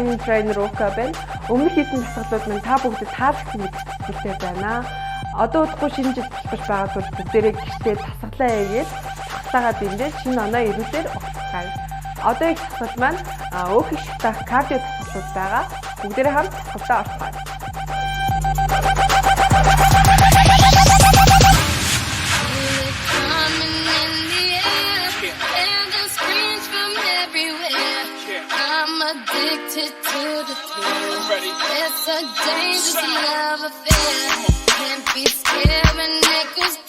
энэ трейнер Ука байна. Өмнөх хэдэн дасгалууд маань та бүгдэд таалагдсан гэж хэлтэй байна. Одоо удахгүй шинэ жил болох байгаа тул бүгдээрээ гэртээ дасгалаа хийгээд дасгалаагаа бэлдээ шинэ оноо ирүүлээд ухацгаая. Одоо их дасгал маань өөхөх шатах кардио дасгалууд байгаа. Бүгдээрээ хамт дасгалаа орцгоё. Addicted to the thrill. It's a dangerous love affair. Can't be scared when it goes